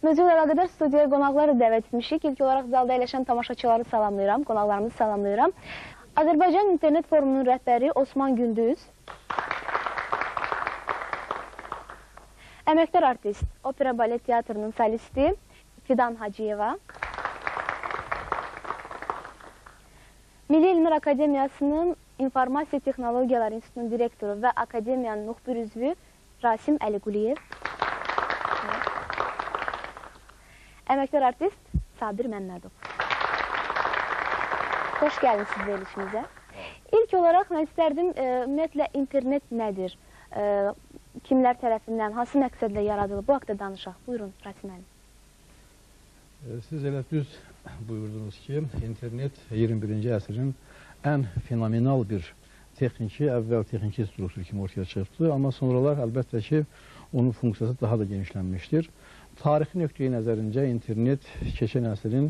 Mövzu ilə əlaqədar studiyaya qonaqları dəvət etmişik. İlk olaraq zalda əyləşən tamaşaçıları salamlayıram, qonaqlarımızı salamlayıram. Azərbaycan İnternet Forumunun rəhbəri Osman Gündüz, əməkdar artist, Opera Balet Teatrının solisti Fidan Hacıyeva, Milli Elmlər Akademiyasının İnformasiya Texnologiyaları İnstitutunun direktoru və Akademiyanın müxbir üzvü Rasim Əliquliyev, əməkdar artist Sabir Məmmədov. Xoş gəldiniz siz verilişimizə. İlk olaraq mən istərdim, ümumiyyətlə, internet nədir? Kimlər tərəfindən, hansı məqsədlə yaradılıb? Bu haqda danışaq. Buyurun, Rasim əlim. Siz elə düz buyurdunuz ki, internet 21-ci əsrin ən fenomenal bir texniki, əvvəl texniki struktur kimi ortaya çıxıbdır. Amma sonralar əlbəttə ki, onun funksiyası daha da genişlənmişdir. Tarixi nöqteyi nəzərincə internet keçən əsrin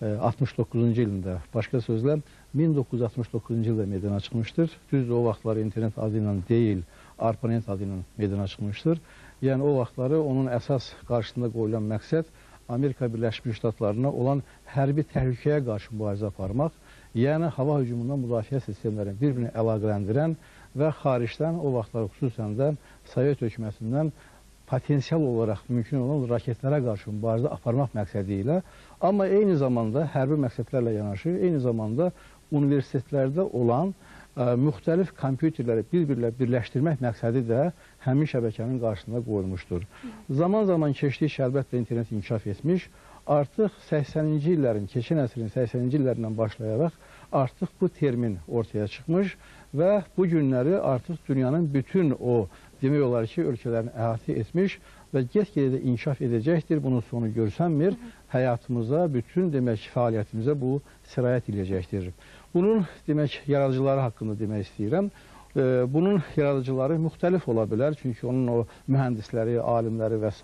69-cu ilində, başqa sözlə 1969-cu ildə meydana çıxmışdır. Düzdür, o vaxtları internet adı ilə deyil, ARPANET adı ilə meydana çıxmışdır. Yəni, o vaxtları onun əsas qarşısında qoyulan məqsəd Amerika Birləşmiş Ştatlarına olan hərbi təhlükəyə qarşı mübarizə aparmaq, yəni hava hücumundan müdafiə sistemlərini bir-birini əlaqələndirən və xaricdən o vaxtlar xüsusən də Sovet hökumətindən potensial olaraq mümkün olan raketlərə qarşı mübarizə aparmaq məqsədi ilə, amma eyni zamanda hərbi məqsədlərlə yanaşı, eyni zamanda universitetlərdə olan müxtəlif kompüterləri bir-birlə birləşdirmək məqsədi də həmin şəbəkənin qarşısında qoyulmuşdur. Zaman-zaman keçdikcə əlbəttə internet inkişaf etmiş, artıq 80-ci illərin, keçən əsrin 80-ci illərindən başlayaraq artıq bu termin ortaya çıxmış və bu günləri artıq dünyanın bütün o, demək olar ki, ölkələrini əhatə etmiş və get-gedə də inkişaf edəcəkdir. Bunun sonu görsənmir, həyatımıza, bütün demək fəaliyyətimizə bu sirayət edəcəkdir. Bunun demək yaradıcıları haqqında demək istəyirəm. Bunun yaradıcıları müxtəlif ola bilər, çünki onun o mühəndisləri, alimləri və s.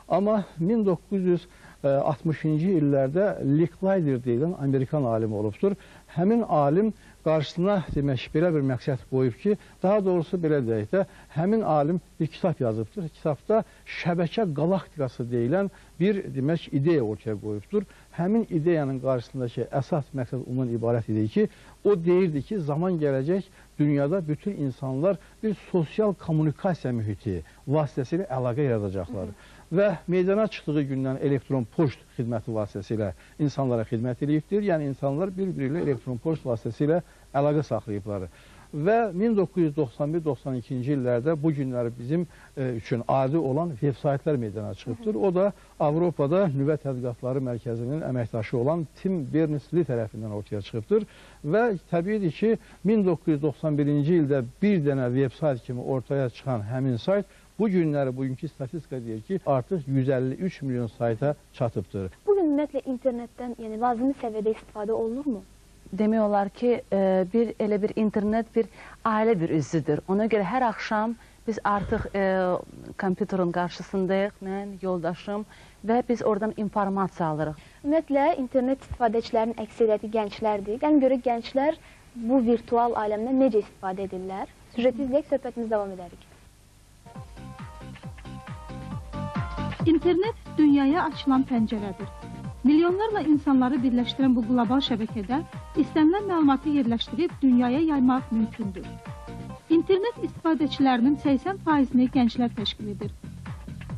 Amma 1960-cı illərdə Licklider deyilən Amerikan alimi olubdur. Həmin alim qarşısına demək belə bir məqsəd qoyub ki, daha doğrusu belə deyək də, həmin alim bir kitab yazıbdır. Kitabda şəbəkə qalaktikası deyilən bir demək ideya ortaya qoyubdur. Həmin ideyanın qarşısındakı əsas məqsəd ondan ibarət idi ki, o deyirdi ki, zaman gələcək dünyada bütün insanlar bir sosial kommunikasiya mühiti vasitəsilə əlaqə yaradacaqlar. Və meydana çıxdığı gündən elektron poçt xidməti vasitəsilə insanlara xidmət edibdir. Yəni, insanlar bir-biri ilə elektron poçt vasitəsilə əlaqə saxlayıblar. Və 1991-92-ci illərdə bu günləri bizim üçün adi olan veb saytlar meydana çıxıbdır. O da Avropada Nüvə Tədqiqatları Mərkəzinin əməkdaşı olan Tim Berners-Lee tərəfindən ortaya çıxıbdır. Və təbiidir ki, 1991-ci ildə bir dənə veb sayt kimi ortaya çıxan həmin sayt bu günləri, bugünkü statistika deyir ki, artıq 153 milyon sayta çatıbdır. Bugün ümumiyyətlə internetdən lazımi səviyyədə istifadə olunurmu? Demək olar ki, elə bir internet bir ailə bir üzüdür. Ona görə hər axşam biz artıq kompüterin qarşısındayıq, mən, yoldaşım və biz oradan informasiya alırıq. Ümumiyyətlə, internet istifadəçilərinin əksəriyyəti gənclərdir. Gəlin görək, gənclər bu virtual aləmdən necə istifadə edirlər? Süjeti izləyək, söhbətimiz davam edərik. İnternet dünyaya açılan pəncərədir. Milyonlarla insanları birləşdirən bu qlobal şəbəkədə istənilən məlumatı yerləşdirib dünyaya yaymaq mümkündür. İnternet istifadəçilərinin 80%-ni gənclər təşkil edir.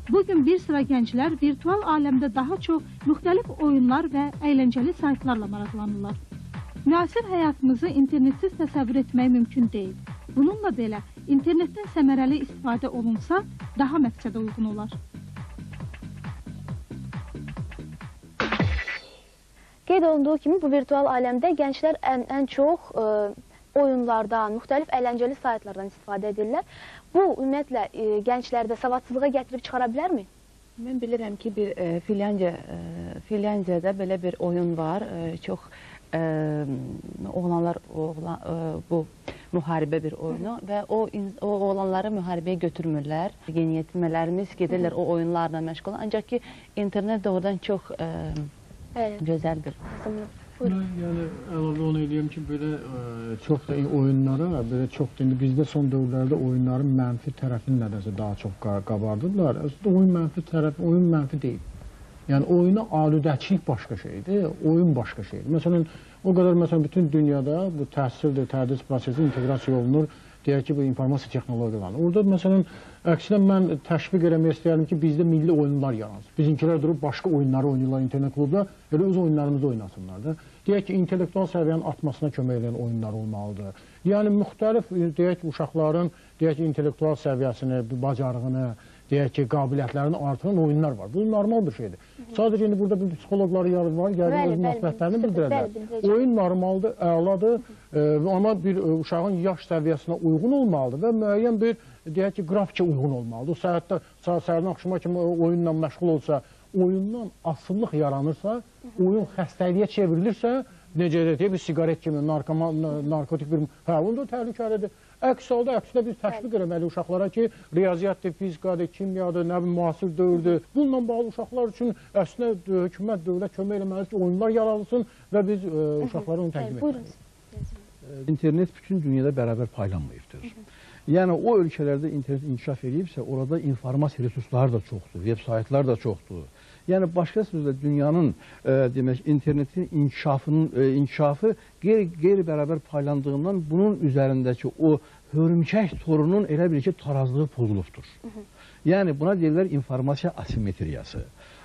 Bugün bir sıra gənclər virtual aləmdə daha çox müxtəlif oyunlar və əyləncəli saytlarla maraqlanırlar. Müasir həyatımızı internetsiz təsəvvür etmək mümkün deyil. Bununla belə, internetdən səmərəli istifadə olunsa, daha məqsədə uyğun olar. Qeyd olunduğu kimi, bu virtual aləmdə gənclər ən çox oyunlardan, müxtəlif əyləncəli saytlardan istifadə edirlər. Bu, ümumiyyətlə, gənclərdə savadsızlığa gətirib çıxara bilərmi? Mən bilirəm ki, Finlandiyada belə bir oyun var. Çox oğlanlar bu müharibə bir oyunu və o oğlanları müharibəyə götürmürlər. Yeniyetmələrimiz gedirlər o oyunlarla məşğul olan. Ancaq ki, internet doğrudan çox gözəldir. Yəni, əlavə onu edeyim ki, belə çox da oyunlara, belə çox da bizdə son dövrlərdə oyunların mənfi tərəfini nədəsə daha çox qabardırlar. Əslində oyun mənfi tərəfi, oyun mənfi deyil. Yəni oyuna aludəçilik başqa şeydir, oyun başqa şeydir. Məsələn, o qədər məsələn bütün dünyada bu təhsildir, tədris prosesi inteqrasiya olunur. Deyək ki, bu informasiya texnologiyalarına. Orada məsələn, əksinə mən təşviq eləmək istəyərdim ki, bizdə milli oyunlar yaransın. Bizimkilər durub başqa oyunları oynayırlar internet klubda, elə öz oyunlarımızı oynasınlar da. Deyək ki, intellektual səviyyənin artmasına kömək edən oyunlar olmalıdır. Yəni, müxtəlif, deyək ki, uşaqların, deyək ki, intellektual səviyyəsini, bacarığını, deyək ki, qabiliyyətlərinin artıran oyunlar var. Bu normal bir şeydir. Sadəcə indi burada bir psixologları var, gəlin öz mətbəxlərini bildirərlər. Oyun normaldır, əladır, amma bir uşağın yaş səviyyəsinə uyğun olmalıdır və müəyyən bir, deyək ki, grafikə uyğun olmalıdır. O səhərdən axşama kimi oyunla məşğul olsa, oyundan asıllıq yaranırsa, oyun xəstəliyə çevrilirsə, necə deyək, bir sigaret kimi, narkotik bir, onda təhlükəlidir. Əks halda, əksinə biz təşviq eləməli uşaqlara ki, riyaziyyatdır, fizikadır, kimyadır, nə bilim, müasir dövrdür. Bununla bağlı uşaqlar üçün əslində hökumət, dövlət kömək eləməlidir ki, oyunlar yaransın və biz uşaqlara onu təqdim etmeliyiz. İnternet bütün dünyada bərabər paylanmayıbdır. Yəni, o ölkələrdə internet inkişaf edibsə, orada informasiya resursları da çoxdur, veb saytlar da çoxdur. Yəni, başqa sözlə dünyanın, demək, internetin inkişafı qeyri-bərabər paylandığından bunun üzərindəki o hörümçək torunun elə bir ki, tarazlığı pozulubdur. Yəni, buna deyirlər informasiya asimetriyası.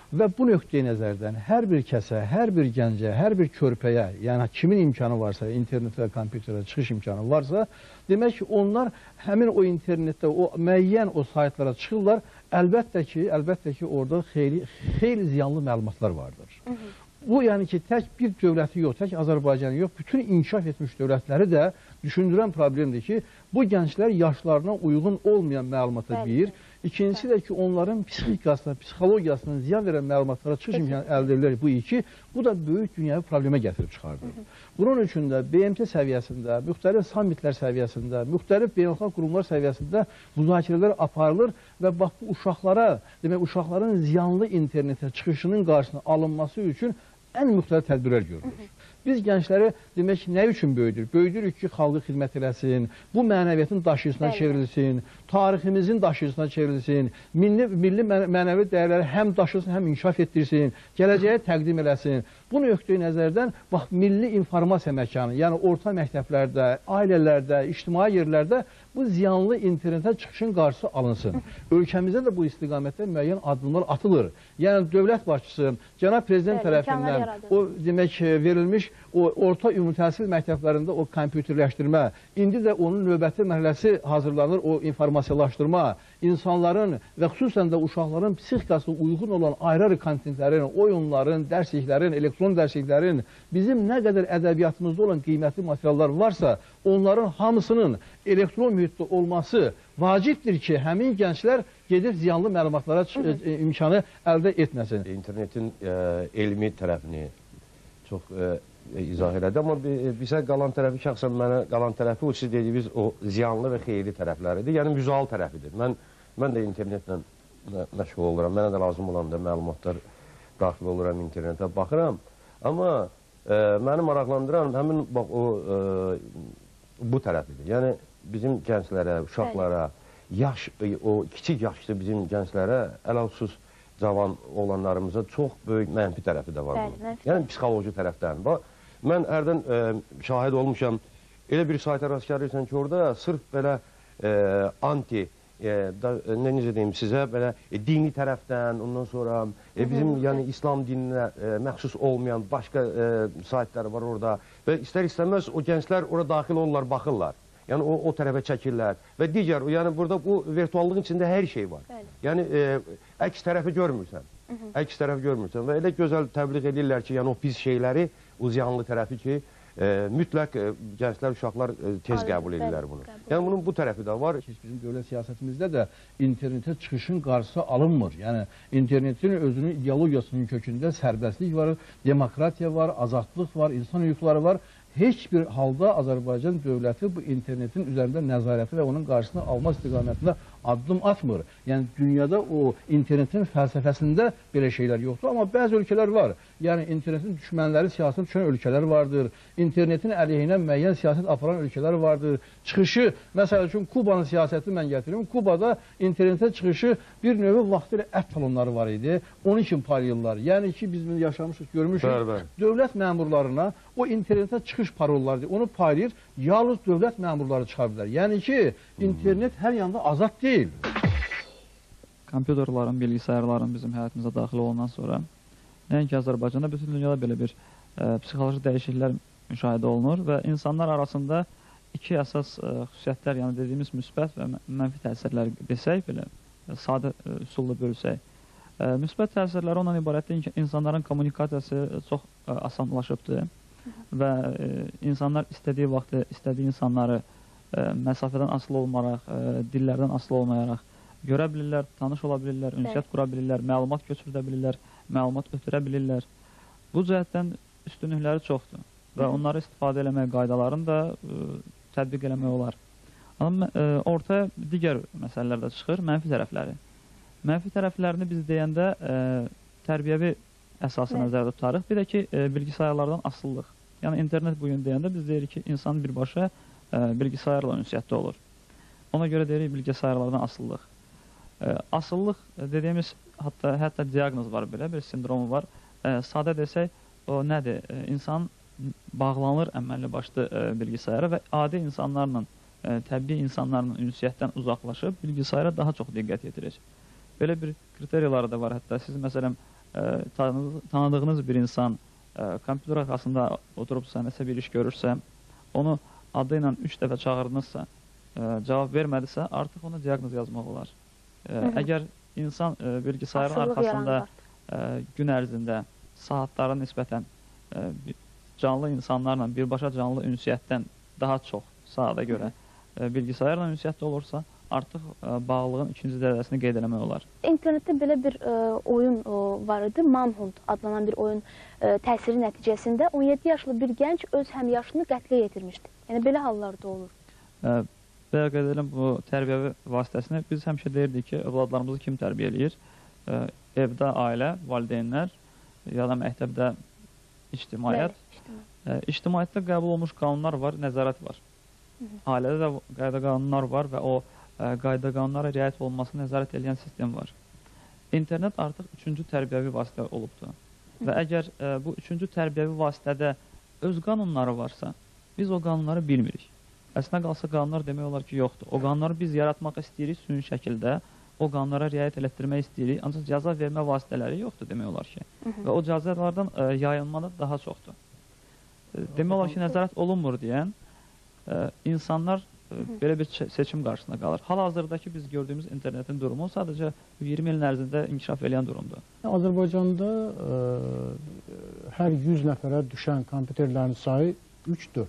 Və bu nöqteyi nəzərdən hər bir kəsə, hər bir gəncə, hər bir körpəyə, yəni kimin imkanı varsa, internetə, kompüterə çıxış imkanı varsa, demək ki, onlar həmin o internetdə, o müəyyən o saytlara çıxırlar, əlbəttə ki, orada xeyli ziyanlı məlumatlar vardır. Bu, yəni ki, tək bir dövləti yox, tək Azərbaycanı yox, bütün inkişaf etmiş dövlətləri də düşündürən problemdir ki, bu gənclər yaşlarına uyğun olmayan məlumata bir, İkincisi də ki, onların psixikasına, psixologiyasına ziyan verən məlumatlara çıxış imkanı əldə edilir bu iki. Bu da böyük dünyaya problemə gətirib çıxardır. Bunun üçün də BMT səviyyəsində, müxtəlif sammitlər səviyyəsində, müxtəlif beynəlxalq qurumlar səviyyəsində müzakirələr aparılır və bax bu uşaqlara, demək, uşaqların ziyanlı internetə çıxışının qarşısına alınması üçün ən müxtəlif tədbirlər görülür. Biz gəncləri, demək ki, nə üçün böyüdürük? Böyüdürük ki, xalqı xidmət eləsin, bu mənəviyyətin daşıyıcısına çevrilsin, tariximizin daşıyıcısına çevrilsin, milli mənəvi dəyərləri həm daşısın, həm inkişaf etdirsin, gələcəyə təqdim eləsin. Bu nöqteyi nəzərdən, bax, milli informasiya məkanı, yəni orta məktəblərdə, ailələrdə, ictimai yerlərdə bu ziyanlı internetə çıxışın qarşısı alınsın. Ölkəmizdə də bu istiqamətdə müəyyən addımlar atılır. Yəni, dövlət başçısı, cənab prezident tərəfindən o, demək, verilmiş o orta ümumi təhsil məktəblərində o kompüterləşdirmə, indi də onun növbəti mərhələsi hazırlanır, o informasiyalaşdırma, insanların və xüsusən də uşaqların psixikasına uyğun olan ayrı-ayrı kontentlərin, oyunların, dərsliklərin, elektron dərsliklərin, bizim nə qədər ədəbiyyatımızda olan qiymətli materiallar varsa, onların hamısının elektron mühitdə olması vacibdir ki, həmin gənclər gedib ziyanlı məlumatlara imkanı əldə etməsin. İnternetin elmi tərəfini çox izah elədi, amma bizə qalan tərəfi, şəxsən mənə qalan tərəfi o siz dediyiniz o ziyanlı və xeyirli tərəfləridir, yəni müzal tərəfidir. Mən də internetlə məşğul oluram, mənə də lazım olanda məlumatlar daxil oluram internetə, baxıram, amma məni maraqlandıran həmin bu tərəfidir. Yəni bizim gənclərə, uşaqlara, o kiçik yaşlı bizim gənclərə, ələlxüsus cavan olanlarımıza çox böyük mənfi tərəfi də var. Yəni psixoloji tərəfdən. Mən hərdən şahid olmuşam, elə bir sayta rast gəlirsən ki, orada sırf belə necə deyim sizə, belə dini tərəfdən, ondan sonra bizim İslam dininə məxsus olmayan başqa saytlar var orada və istər-istəməz o gənclər ora daxil olurlar, baxırlar. Yəni o tərəfə çəkirlər və digər, yəni burada bu virtuallığın içində hər şey var. Yəni əks tərəfi görmürsən, və elə gözəl təbliğ edirlər ki, yəni o pis şeyləri, o ziyanlı tərəfi ki, mütləq gənclər, uşaqlar tez qəbul edirlər bunu. Yəni bunun bu tərəfi də var. Bizim dövlət siyasətimizdə də internetə çıxışın qarşısı alınmır. Yəni internetin özünün ideologiyasının kökündə sərbəstlik var, demokratiya var, azadlıq var, insan hüquqları var. Heç bir halda Azərbaycan dövləti bu internetin üzərində nəzarəti və onun qarşısını alma istiqamətində addım atmır. Yəni dünyada o internetin fəlsəfəsində belə şeylər yoxdur, amma bəzi ölkələr var. Yəni internetin düşmənləri siyasət düşən ölkələr vardır. İnternetin əleyhinə müəyyən siyasət aparan ölkələr vardır. Çıxışı, məsəl üçün Kubanın siyasətini mən gətirim. Kubada internetə çıxışı bir növü vaxtilə ət talonları var idi. Onun kimi paylayırlar. Yəni ki, biz bunu yaşamışıq, görmüşük. Dövlət məmurlarına o internetə çıxış parolları onu paylayır. Yalnız dövlət məmurları çıxa bilər. Yəni ki, internet hər yanda azad deyil. Kompüterlərin, bilgisayarların bizim həyatımıza daxil olandan sonra nəinki Azərbaycanda, bütün dünyada belə bir psixoloji dəyişikliklər müşahidə olunur və insanlar arasında iki əsas xüsusiyyətlər, yəni dediyimiz müsbət və mənfi təsirlər desək belə, sadə üsulla bölsək. Müsbət təsirləri ondan ibarətdir ki, insanların kommunikasiyası çox asanlaşıbdır və insanlar istədiyi vaxtı, istədiyi insanları məsafədən asılı olmaraq, dillərdən asılı olmayaraq görə bilirlər, tanış ola bilirlər, ünsiyyət qura bilirlər, məlumat köçürdə bilirlər, məlumat ötürə bilirlər. Bu cəhətdən üstünlükləri çoxdur və onları istifadə eləmək qaydalarını da tətbiq eləmək olar. Amma ortaya digər məsələlər də çıxır, mənfi tərəfləri. Mənfi tərəflərini biz deyəndə tərbiyəvi əsası nəzərdə tutarıq. Bir də ki, bilgisayarlardan asılılıq. Yəni internet bugün deyəndə biz deyirik ki, insan birbaşa bilgisayarla ünsiyyətdə olur. Ona görə deyirik bilgisayarlardan asılılıq. Asıllıq dediyimiz hətta diaqnoz var belə, bir sindromu var. Sadə desək, o nədir? İnsan bağlanır əməlli başlı bilgisayara və adi insanlarla, təbii insanlarla ünsiyyətdən uzaqlaşıb bilgisayara daha çox diqqət yetirir. Belə bir kriteriyaları da var. Hətta siz məsələn tanıdığınız bir insan kompüter arxasında oturubsa, nəsə bir iş görürsə, onu adı ilə 3 dəfə çağırdınızsa, cavab vermədisə, artıq ona diaqnoz yazmaq olar. Əgər insan bilgisayarın arxasında gün ərzində saatlara nisbətən canlı insanlarla birbaşa canlı ünsiyyətdən daha çox saata görə bilgisayarla ünsiyyətdə olursa, artıq bağlılığın ikinci dərəcəsini qeyd eləmək olar. İnternetdə belə bir oyun var idi, Manhunt adlanan bir oyun təsiri nəticəsində 17 yaşlı bir gənc öz həmyaşını qətlə yetirmişdi. Yəni belə hallar da olur. Belə qeyd edelim, bu tərbiyəvi vasitəsini biz həmişə deyirdik ki, övladlarımızı kim tərbiyə eləyir? Evdə ailə, valideynlər ya da məktəbdə ictimaiyyət. İctimaiyyətdə qəbul olmuş qanunlar var, nəzarət var. Ailədə də qayda qanunlar var və o qayda qanunlara riayət olunmasına nəzarət edən sistem var. İnternet artıq üçüncü tərbiyəvi vasitə olubdur. Və əgər bu üçüncü tərbiyəvi vasitədə öz qanunları varsa, biz o qanunları bilmirik. Əslində qalsa qanunlar demək olar ki, yoxdur. O qanunları biz yaratmaq istəyirik süni şəkildə, o qanunlara riayət elətdirmək istəyirik, ancaq cəza vermə vasitələri yoxdur demək olar ki. Və o cəzalardan yayılmalı daha çoxdur. Demək olar ki, nəzarət olunmur deyən insanlar belə bir seçim qarşısında qalır. Hal-hazırdakı biz gördüyümüz internetin durumu sadəcə 20 ilin ərzində inkişaf edən durumdur. Azərbaycanda hər 100 nəfərə düşən kompüterlərin sayı 3-4.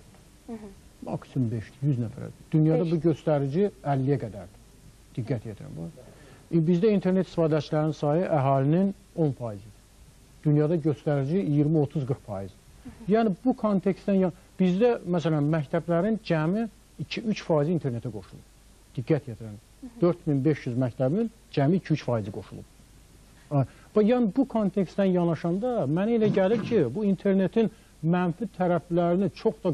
Maksimum 5-100 nəfərə. Dünyada bu göstərici 50-yə qədərdir. Diqqət yetirin. Bizdə internet istifadəçilərinin sayı əhalinin 10%-dir. Dünyada göstərici 20-30-40%. Yəni bu kontekstdən bizdə məsələn məktəblərin cəmi 2-3% internetə qoşulub. Diqqət yetirin. 4500 məktəbin cəmi 2-3% qoşulub. Yəni bu kontekstdən yanaşanda mənə elə gəlir ki, bu internetin mənfi tərəflərini çox da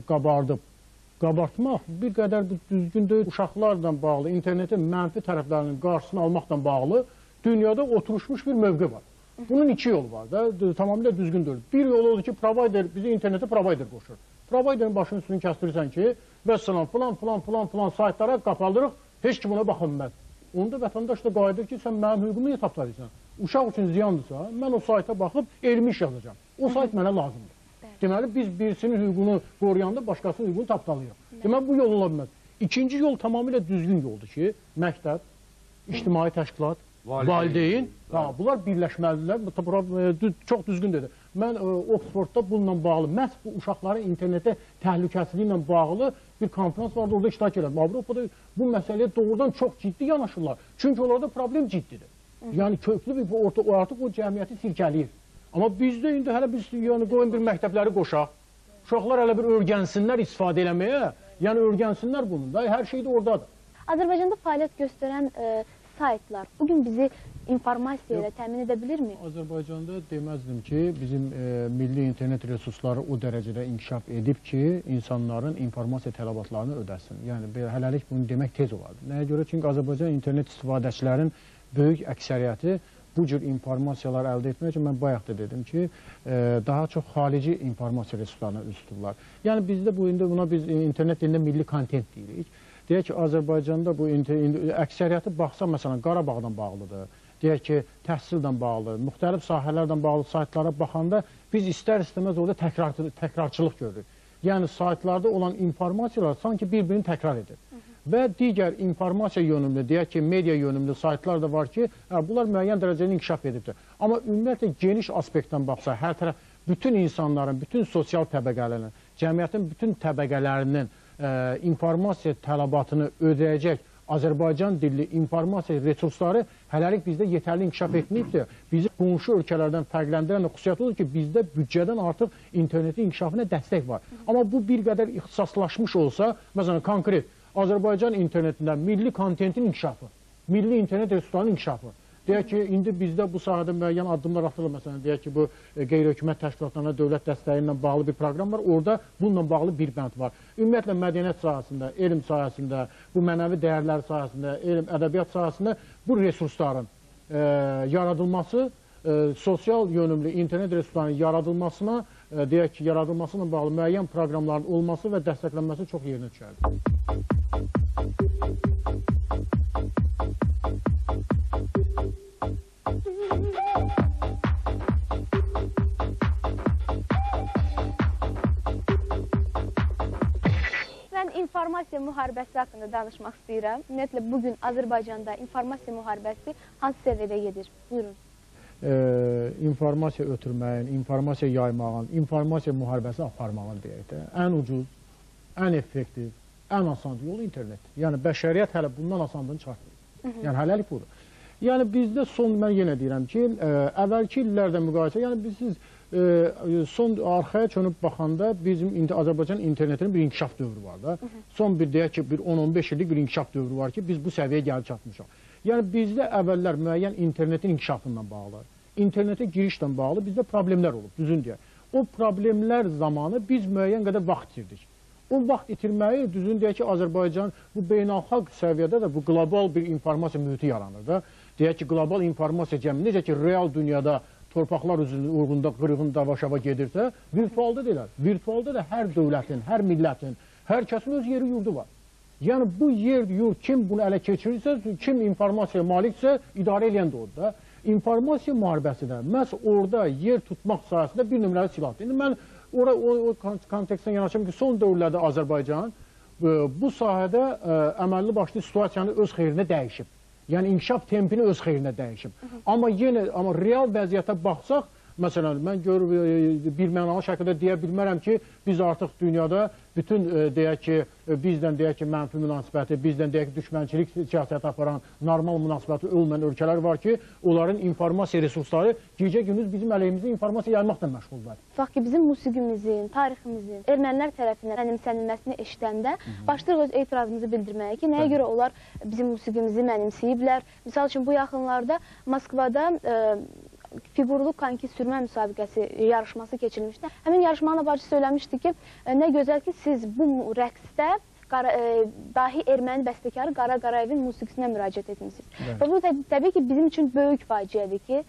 qabartmaq bir qədər düzgün deyil. Uşaqlarla bağlı, internetin mənfi tərəflərinin qarşısını almaqla bağlı dünyada oturuşmuş bir mövqe var. Bunun iki yolu var da, tamamilə düzgün deyil. Bir yol odur ki, bizi internetə provider qoşur. Providerin başının üstünü kəstirirsən ki, vəssalam, filan saytlara qapaldırıq, heç ki buna baxılmaz. Onda vətəndaş da qayıdır ki, sən mənim hüququmu niyə tapdalayırsan? Uşaq üçün ziyandırsa, mən o sayta baxıb elmi iş yazacağam. O sayt mənə lazımdır. Deməli, biz birisinin hüququnu qoruyanda başqasının hüququnu tapdalayırıq. Deməli, bu yol ola bilməz. İkinci yol tamamilə düzgün yoldur ki, məktəb, ictimai təşkilat, valideyn, bunlar birləşməlidirlər. Çox düzgün dedi. Mən Oxfordda bununla bağlı, məhz bu uşaqların internetə təhlükəsizliyi ilə bağlı bir konferans vardı, orada iştirak edirəm. Avropada bu məsələyə doğrudan çox ciddi yanaşırlar. Çünki onlarda problem ciddidir. Yəni, köklü artıq o cəmiyyəti sirkələyir. Amma bizdə indi hələ biz qoyun bir məktəbləri qoşaq. Uşaqlar hələ bir örgənsinlər istifadə eləməyə, yəni örgənsinlər bunun da, hər şey də oradadır. Azərbaycanda fəaliyyət göstərən saytlar bugün bizi informasiya ilə təmin edə bilirmi? Azərbaycanda deməzdim ki, bizim milli internet resursları o dərəcədə inkişaf edib ki, insanların informasiya tələbatlarını ödəsin. Yəni, hələlik bunu demək tez olardı. Nəyə görə? Çünki Azərbaycan internet istifadəçilərin böyük əksəriyyəti bu cür informasiyalar əldə etmək üçün mən bayaq da dedim ki, daha çox xarici informasiya resurslarına üz tuturlar. Yəni, bizdə buna biz internet dilində milli kontent deyirik. Deyək ki, Azərbaycanda bu əksəriyyəti baxsa, məsələn, Qarabağdan bağlıdır. Deyək ki, təhsildən bağlı, müxtəlif sahələrdən bağlı saytlara baxanda biz istər-istəməz orada təkrarçılıq görürük. Yəni, saytlarda olan informasiyalar sanki bir-birini təkrar edir. Və digər informasiya yönümlü, deyək ki, media yönümlü saytlar da var ki, bunlar müəyyən dərəcədə inkişaf edibdir. Amma ümumiyyətlə geniş aspektdən baxsa, hər tərəf bütün insanların, bütün sosial təbəqələrinin, cəmiyyətin bütün təbəqələrinin informasiya tələbatını ödəyəcək Azərbaycan dilli informasiya resursları hələlik bizdə yetərli inkişaf etməyibdir. Bizi qonşu ölkələrdən fərqləndirən xüsusiyyət odur ki, bizdə büdcədən artıq internetin inkişafına dəstək var. Amma bu bir qədər ixtisaslaşmış olsa, məsələn, konkret Azərbaycan internetində milli kontentin inkişafı, milli internet resurslarının inkişafı. Deyək ki, indi bizdə bu sahədə müəyyən addımlar atılır. Məsələn, deyək ki, bu qeyri-hökumət təşkilatlarına dövlət dəstəyi ilə bağlı bir proqram var. Orada bununla bağlı bir bənd var. Ümumiyyətlə, mədəniyyət sahəsində, elm sahəsində, bu mənəvi dəyərlər sahəsində, elm, ədəbiyyat sahəsində bu resursların yaradılması, sosial yönümlü internet resurslarının yaradılmasına, deyək ki, yaradılmasına bağlı müəyyən proqramların olması və dəstəklənməsi çox yerinə düşərdir. İnformasiya müharibəsi haqqında danışmaq istəyirəm. Ümumiyyətlə, bugün Azərbaycanda informasiya müharibəsi hansı səviyyədə gedir? Buyurun. İnformasiya ötürməyin, informasiya yaymağın, informasiya müharibəsi aparmağın deyək də, ən ucuz, ən effektiv, ən asan yolu internetdir. Yəni, bəşəriyyət hələ bundan asandığını çıxartmır. Yəni, hələlik budur. Yəni, bizdə mən yenə deyirəm ki, əvvəlki illərdə müqayisə, yəni, biz son arxaya çönüb baxanda bizim Azərbaycan internetinin bir inkişaf dövrü var da. Son bir deyək ki, bir 10-15 illik bir inkişaf dövrü var ki, biz bu səviyyəyə gəlib çatmışıq. Yəni, bizdə əvvəllər müəyyən internetin inkişafından bağlı, internetə girişlə bağlı bizdə problemlər olub, düzün deyək. O problemlər zamanı biz müəyyən qədər vaxt itirdik. O vaxt itirməyi, düzün deyək ki, Azərbaycan bu beynəlxalq səviyyədə də bu qlobal bir informasiya mühiti yaranır da. Deyək ki, qlobal informasiya cəmi, necə ki, real dünyada torpaqlar uğrunda qırğın dava-şava gedirsə, virtualda deyilər. Virtualda da hər dövlətin, hər millətin, hər kəsin öz yeri yurdu var. Yəni, bu yer, yurt, kim bunu ələ keçirirsə, kim informasiya maliksə, idarə eləyən də orada. İnformasiya müharibəsi də məhz orada yer tutmaq sahəsində bir nömrəli silahdır. İndi mən o kontekstdən yanaşım ki, son dövrlərdə Azərbaycan bu sahədə əməlli başlı situasiyanı öz xeyrinə dəyişib. Yəni, inkişaf tempini öz xeyrinə dəyişib. Amma real vəziyyətə baxsaq, məsələn, mən bir mənalı şəkildə deyə bilmərəm ki, biz artıq dünyada bütün, deyək ki, bizdən deyək ki, mənfi münasibəti, bizdən deyək ki, düşmənçilik siyasəti aparan, normal münasibəti olmayan ölkələr var ki, onların informasiya resursları gecə-gündüz bizim əleyhimizdə informasiya yaymaqla məşğullar. Bax ki, bizim musiqimizin, tariximizin ermənilər tərəfindən mənimsənilməsini eşidəndə başlayırıq öz etirazımızı bildirməyə ki, nəyə görə onlar bizim musiqimizi mənimsəyiblər. Misal üçün, bu yaxınlarda Moskvada fiqurlu konki sürmə müsabiqəsi yarışması keçirilmişdi. Həmin yarışmanın bacı söyləmişdi ki, nə gözəl ki, siz bu rəqsdə dahi erməni bəstəkarı Qara Qarayevin musiqisinə müraciət etmişsiniz. Və bu təbii ki, bizim üçün böyük faciədir ki,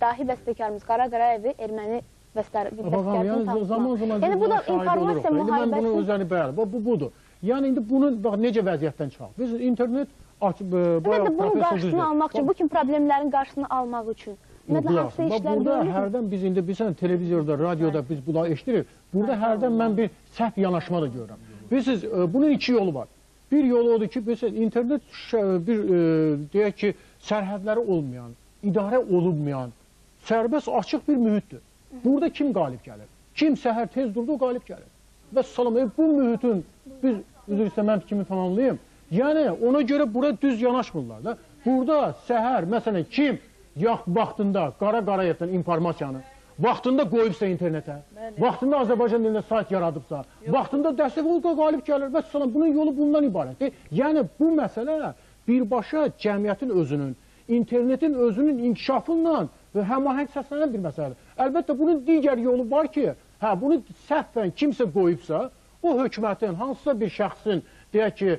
dahi bəstəkarımız Qara Qarayevi erməni bəstəkarını tanıtmaq. Yəni, bu da informasiya müharibəsi. Mən bunu özəni bəyəlim. Bu budur. Yəni, indi bunu necə vəziyyətdən çıxaq? Biz internet bunun qarşısını almaq üçün, bu kimi problemlərin qarşısını almaq üçün burada hərdən biz indi bilsən televizorda, radioda biz bunları eşitirik. Burada hərdən mən bir səhv yanaşma da görürəm. Bilirsiniz, bunun iki yolu var. Bir yolu odur ki, internet bir deyək ki, sərhədləri olmayan, idarə olunmayan, sərbəst açıq bir mühitdir. Burada kim qalib gəlir? Kim səhər tez durdu, o qalib gəlir. Və salam, bu mühitin, biz üzr istəməm kimi tamamlayayım. Yəni, ona görə bura düz yanaşmırlar da. Burada səhər, məsələn, kim vaxtında Qara Qarayevdən informasiyanı, vaxtında qoyubsa internetə, vaxtında Azərbaycan dilində sayt yaradıbsa, vaxtında dəstək qalib gəlir və salam, bunun yolu bundan ibarətdir. Yəni, bu məsələ birbaşa cəmiyyətin özünün, internetin özünün inkişafından və həmahəng səslənən bir məsələdir. Əlbəttə, bunun digər yolu var ki, bunu səhvən kimsə qoyubsa, o hökumətin, hansısa bir şəxsin, deyək ki,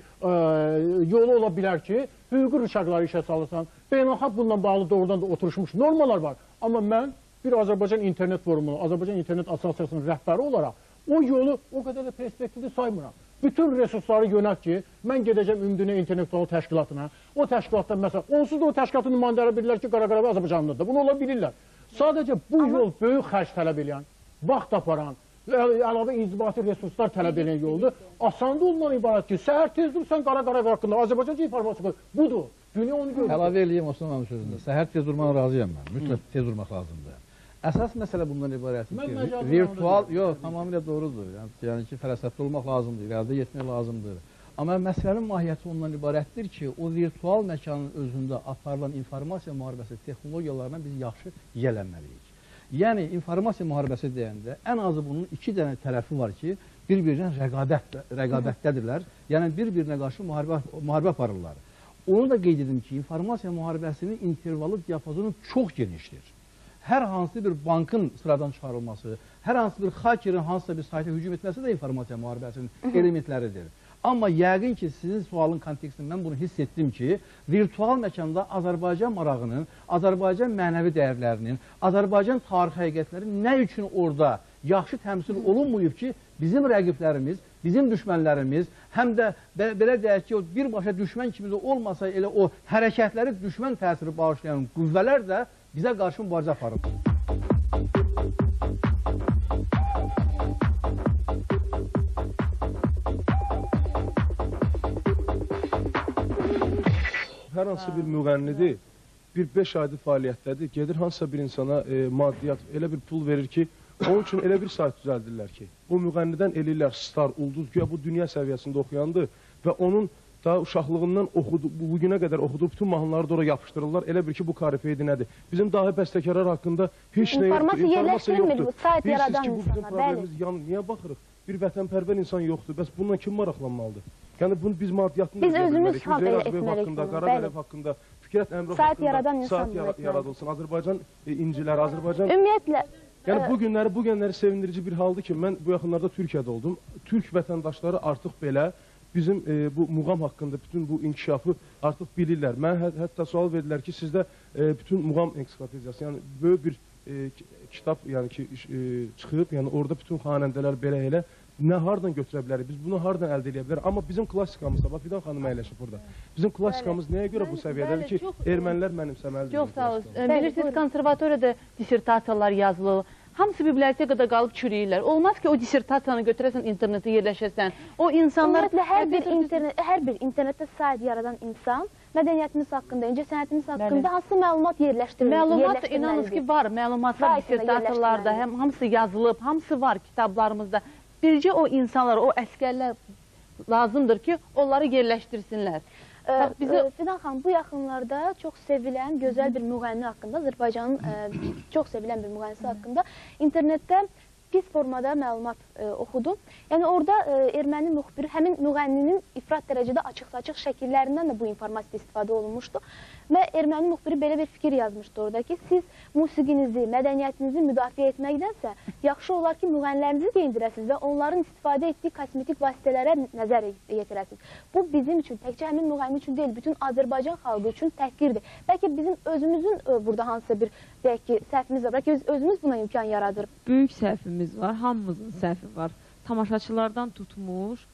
yolu ola bilər ki, hüquqi rüşaqları işə salırsan, beynəlxalq bununla bağlı doğrudan da oturuşmuş normalar var. Amma mən bir Azərbaycan internet forumunun, Azərbaycan internet asosiasiyasının rəhbəri olaraq o yolu o qədər də perspektivli saymıram. Bütün resursları yönət ki, mən gedəcəm Ümumdünya İntellektual Təşkilatına, o təşkilatdan məsələn, onsuz da o təşkilatın nümayəndələri bilirlər ki, Qaraqarağa Azərbaycanlıdır, bunu ola bilirlər. Sadəcə bu yol böyük xərc tələb edən, vaxt aparan, əlavə inzibati resurslar tələb edən yoldur. Asanlı olmanı ibarət ki, səhər tez dursan Qaraqarağa haqqında Azərbaycanca informasiya budur. Dünya onu görür. Əlavə eləyim Osman sözündə. Səhər tez durmağa razıyam mən. Mütləq tez durmaq lazımdır. Əsas məsələ bundan ibarətdir ki, virtual, yox, tamamilə doğrudur. Yəni ki, fərasətli olmaq lazımdır, irəlidə getmək lazımdır. Amma məsələnin mahiyyəti ondan ibarətdir ki, o virtual məkanın özündə aparılan informasiya müharibəsi texnologiyalarına biz yaxşı yiyələnməliyik. Yəni, informasiya müharibəsi deyəndə ən azı bunun iki dənə tərəfi var ki, bir-birinə rəqabətdədirlər. Yəni, bir-birinə qarşı müharibə aparırlar. Onu da qeyd edim ki, informasiya müharibəsinin intervalı diapazonu çox genişdir. Hər hansı bir bankın sıradan çıxarılması, hər hansı bir hakerin hansısa bir sayta hücum etməsi də informasiya müharibəsinin elementləridir. Amma yəqin ki, sizin sualın kontekstində mən bunu hiss etdim ki, virtual məkanda Azərbaycan marağının, Azərbaycan mənəvi dəyərlərinin, Azərbaycan tarixi həqiqətlərinin nə üçün orada yaxşı təmsil olunmayıb ki, bizim rəqiblərimiz, bizim düşmənlərimiz, həm də belə deyək ki, birbaşa düşmən kimi də olmasa elə o hərəkətləri düşmən təsiri bağışlayan qüvvələr də bizə qarşı mübarizə aparıb. Hər hansı bir müğənnidir, bir 5 aydır fəaliyyətdədir, gedir hansısa bir insana maddiyyat, elə bir pul verir ki, onun üçün elə bir sayt düzəldirlər ki, o müğənnidən eləyirlər star, ulduz, güya bu dünya səviyyəsində oxuyandır və onun daha uşaqlığından bugünə qədər oxuduğu bütün mahnıları da oraya yapışdırırlar. Elə bir ki, bu karifeydi nədir? Bizim dahi bəstəkarlar haqqında heç nə yoxdur, informasiya yoxdur. Bilirsiniz ki, bu bizim problemimiz, yəni niyə baxırıq? Bir vətənpərvər insan yoxdur, bəs bundan kim maraqlanmalıdır? Yəni bunu biz maddiyyatını da bilməliyik. Biz özümüz haqqında, Qarabələv haqqında, Fikrət Əmrov haqqında saat yaradılsın. Azərbaycan inciləri, Azərbaycan... Ümumiyyətlə... Yəni bu günləri sevindirici bir haldır ki, mən bu yaxınlarda Türkiyədə oldum. Türk vətəndaşları artıq belə bizim bu muğam haqqında bütün bu inkişafı artıq bilirlər. Mən hətta sual verdilər ki, sizdə bütün muğam ensiklopediyası, yəni böyük bir kitab yəni ki çıxıb, yəni orada bütün xanəndələr belə elə nə hardan götürə bilərik, biz bunu hardan əldə edə bilərik. Amma bizim klassikamız da, bax Fidan xanım əyləşib burada. Bizim klassikamız nəyə görə bu səviyyədədir ki, ermənilər mənimsəməlidir. Çox sağ olun. Bilirsiniz, konservatoriyada dissertasiyalar yazılır. Hamısı bibliotekada qalıb çürüyürlər. Olmaz ki, o dissertasiyanı götürəsən, internetə yerləşəsən. O insanlar... Ümumiyyətlə, hər bir internetdə sayt yaradan insan mədəniyyətimiz haqqında, incəsənətimiz haqqında hansı məlumat yerləşdirilir? Məlumat inanınız ki, var. Məlumatlar dissertasiyalarda, hamısı yazılıb, hamısı var kitablarımızda. Bircə o insanlar, o əskərlər lazımdır ki, onları yerləşdirsinlər. Fidan xanım, bu yaxınlarda çox sevilən, gözəl bir müğənni haqqında, Azərbaycanın çox sevilən bir müğənnisi haqqında internetdə pis formada məlumat oxudum. Yəni orada erməni müxbiri həmin müğənninin ifrat dərəcədə açıq-saçıq şəkillərindən də bu informasiya istifadə olunmuşdu. Və erməni müxbiri belə bir fikir yazmışdı orada ki, siz musiqinizi, mədəniyyətinizi müdafiə etməkdənsə, yaxşı olar ki, müğənnilərinizi geyindirəsiniz və onların istifadə etdiyi kosmetik vasitələrə nəzər yetirəsiniz. Bu bizim üçün, təkcə həmin müğənni üçün deyil, bütün Azərbaycan xalqı üçün təhqirdir. Bəlkə bizim özümüzün burada hansısa bir, deyək ki, səhvimiz var, bəlkə özümüz buna imkan yaradırıq. Böyük səhvimiz var, hamımızın səhvi var. Tamaşaçılardan tutmuş,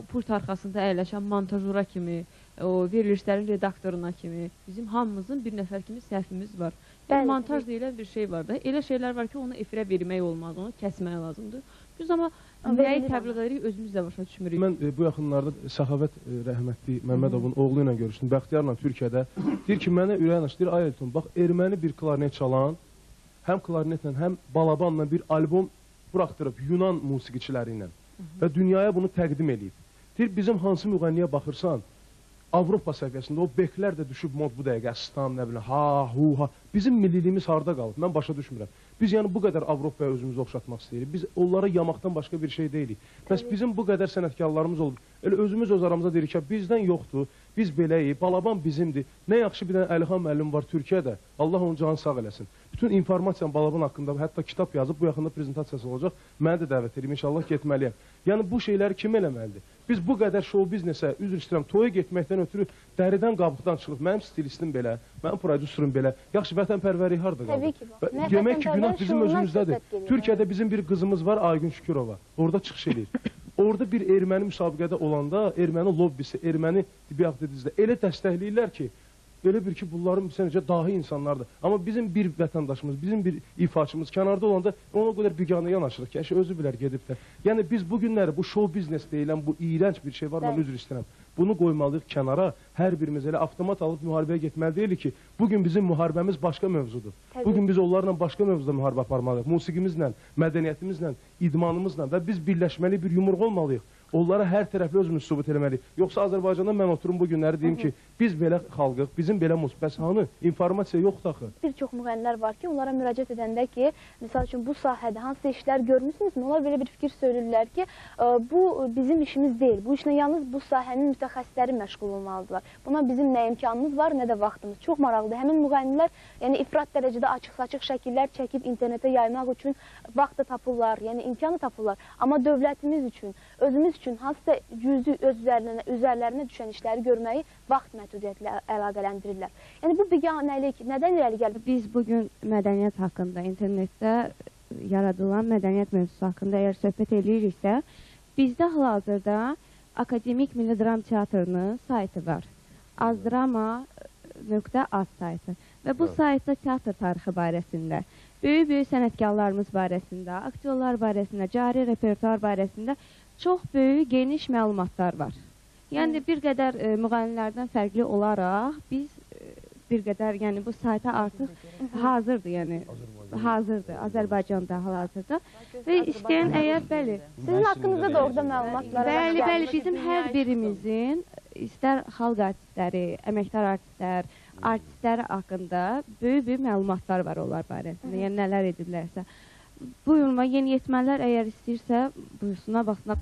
pult arxasında əyləşən montajura kimi, o verilişlərin redaktoruna kimi, bizim hamımızın bir nəfər kimi səhvimiz var. Montaj deyilən bir şey var da, elə şeylər var ki, onu efirə vermək olmaz, onu kəsmək lazımdır. Biz amma nəyi təbliğ edirik, özümüz də başa düşmürük. Mən bu yaxınlarda Səxavət rəhmətli Məmmədovun oğlu ilə görüşdüm, Bəxtiyarla Türkiyədə. Deyir ki, mənə ürəyin açdı, deyir, ay Elton, bax, erməni bir klarnet çalan, həm klarnetlə, həm balabanla bir albom buraxdırıb Yunan musiqiçiləri ilə və dünyaya bunu təqdim edib. Deyir, bizim hansı müğənniyə baxırsan, Avropa səviyyəsində o beklər də düşüb mod bu dəqiqə, Əstan, nə bilim, ha, hu, ha. Bizim milliliyimiz harda qalıb? Mən başa düşmürəm. Biz yəni bu qədər Avropaya özümüzü oxşatmaq istəyirik. Biz onlara yamaqdan başqa bir şey deyilik. Bəs bizim bu qədər sənətkarlarımız olub. Elə özümüz öz aramızda deyirik ki, bizdən yoxdur, biz beləyik, Balaban bizimdir. Nə yaxşı bir dənə Əlihan müəllim var Türkiyədə. Allah onun canı sağ eləsin. Bütün informasiyanı Balaban haqqında, hətta kitab yazıb, bu yaxında prezentasiyası olacaq. Mənə də dəvət edeyim, inşallah getməliyəm. Yəni bu şeyləri kim eləməlidir? Biz bu qədər show biznesə, üzr istəyirəm, toya getməkdən ötürü dəridən qabıqdan çıxıb, mənim stilistim belə, mənim prodüserim belə, yaxşı vətənpərvəri harda qaldı? Təbii ki, Demək ki, günah bizim özümüzdədir. Türkiyədə bizim bir qızımız var, Aygün Şükürova. Orada çıxış edir. Orada bir erməni müsabiqədə olanda, erməni lobbisi, erməni tibiyyat dedizdə elə dəstəkləyirlər ki, elə bir ki, bunların səncə dahi insanlardır. Amma bizim bir vətəndaşımız, bizim bir ifaçımız kənarda olanda ona qədər biganə yanaşırıq ki, özü bilər gedib də. Yəni biz bu günləri bu show biznes deyilən bu iyrənc bir şey var, mən üzr istəyirəm. Bunu qoymalıyıq kənara, hər birimiz elə avtomat alıb müharibəyə getməli deyilik ki, bugün bizim müharibəmiz başqa mövzudur. Bugün biz onlarla başqa mövzuda müharibə aparmalıyıq. Musiqimizlə, mədəniyyətimizlə, idmanımızla və biz birləşməli bir yumruq olmalıyıq. Onlara hər tərəfli özümüz sübut eləməliyik. Yoxsa Azərbaycanda mən oturum bu günləri deyim ki, biz belə xalqıq, bizim belə bəs hanı? İnformasiya yoxdur axı. Bir çox müğənnilər var ki, onlara müraciət edəndə ki, misal üçün bu sahədə hansı işlər görmüsünüzmü? Onlar belə bir fikir söylürlər ki, bu bizim işimiz deyil. Bu işlə yalnız bu sahənin mütəxəssisləri məşğul olmalıdırlar. Buna bizim nə imkanımız var, nə də vaxtımız. Çox maraqlıdır. Həmin müğənnilər yəni ifrat dərəcədə açıq-saçıq şəkillər çəkib internetə yaymaq üçün vaxt da tapırlar, yəni imkanı tapırlar. Amma dövlətimiz üçün, özümüz üçün hansısa cüzi öz üzərlərinə düşən işləri görməyi vaxt məhdudiyyətlə əlaqələndirirlər. Yəni bu biganəlik nədən irəli gəlir? Biz bugün mədəniyyət haqqında, internetdə yaradılan mədəniyyət mövzusu haqqında əgər söhbət ediriksə, bizdə hal-hazırda Akademik Milli Dram Teatrının saytı var. azdrama.az saytı. Və bu saytda teatr tarixi barəsində, böyük sənətkarlarımız barəsində, aktyorlar barəsində, cari repertuar barəsində çox böyük, geniş məlumatlar var. Yəni bir qədər müğənnilərdən fərqli olaraq biz bir qədər, yəni bu sayta artıq hazırdır, yəni hazırdır Azərbaycanda hal-hazırda və istəyən əgər bəli. Sizin haqqınızda da orada məlumatlar var. Bəli, bizim hər birimizin istər xalq artistləri, əməkdar artistləri haqqında böyük məlumatlar var onlar barəsində, yəni nələr ediblərsə. Buyurma, yeniyetmələr əgər istəyirsə, buyursunlar, baxsınlar.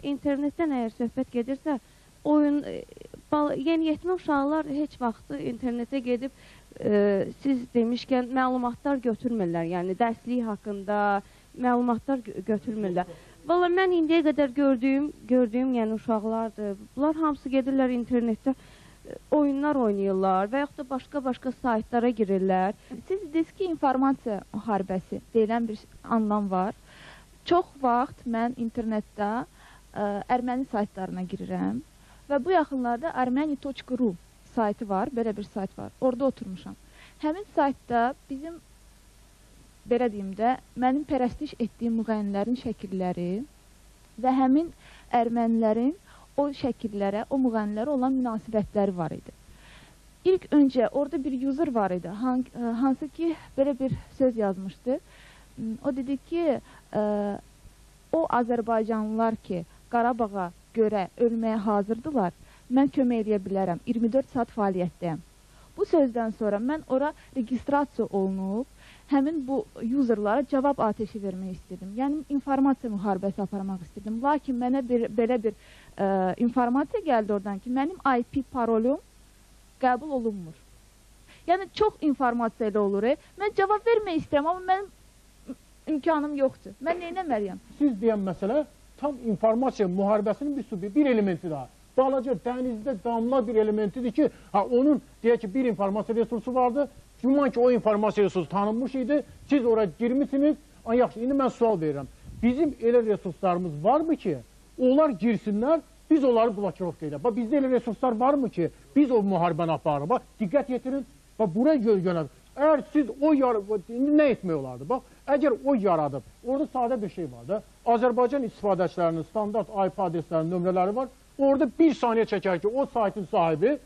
İnternetdən əgər söhbət gedirsə, yeniyetmə uşaqlar heç vaxtı internetə gedib, siz demişkən məlumatlar götürmürlər, yəni dərslik haqqında məlumatlar götürmürlər. Valla mən indiyə qədər gördüyüm yəni uşaqlardır. Bunlar hamısı gedirlər internetdə oyunlar oynayırlar və yaxud da başqa saytlara girirlər. Siz dediniz ki, informasiya müharibəsi deyilən bir anlam var. Çox vaxt mən internetdə erməni saytlarına girirəm və bu yaxınlarda armeni.ru saytı var, belə bir sayt var. Orada oturmuşam. Həmin saytda bizim belə deyim də, mənim pərəstiş etdiyim müğənnilərin şəkilləri və həmin ermənilərin o şəkillərə, o müğənnilərə olan münasibətləri var idi. İlk öncə orada bir user var idi, hansı ki belə bir söz yazmışdı. O dedi ki, o Azərbaycanlılar ki, Qarabağa görə ölməyə hazırdılar, mən kömək edə bilərəm, 24 saat fəaliyyətdəyəm. Bu sözdən sonra mən ora registrasiya olunub, həmin bu userlara cavab ateşi vermək istedim. Yəni, informasiya müharibəsi aparmaq istedim. Lakin mənə belə bir informasiya gəldi oradan ki, mənim IP parolum qəbul olunmur. Yəni, çox informasiya ilə olur. Mən cavab vermək istəyirəm, amma mənim imkanım yoxdur. Mən neynəməliyəm? Siz deyən məsələ tam informasiya müharibəsinin bir elementi daha. Balaca, dənizdə damla bir elementidir ki, onun deyək ki, bir informasiya resursu vardı, güman ki, o informasiya resursu tanınmış idi, siz oraya girmişsiniz, yaxşı, indi mən sual verirəm. Bizim elə resurslarımız varmı ki, onlar girsinlər, biz onları blokirovka edək. Bizdə elə resurslar varmı ki, biz o müharibəni aparırıq. Diqqət yetirin, buraya görgənək. Əgər siz nə etmək olardı? Əgər o yaradıb, orada sadə bir şey var da, Azərbaycan istifadəçilərinin standart IP adreslərinin nömrələri var, orada bir saniyə çəkər ki, o saytın sahibi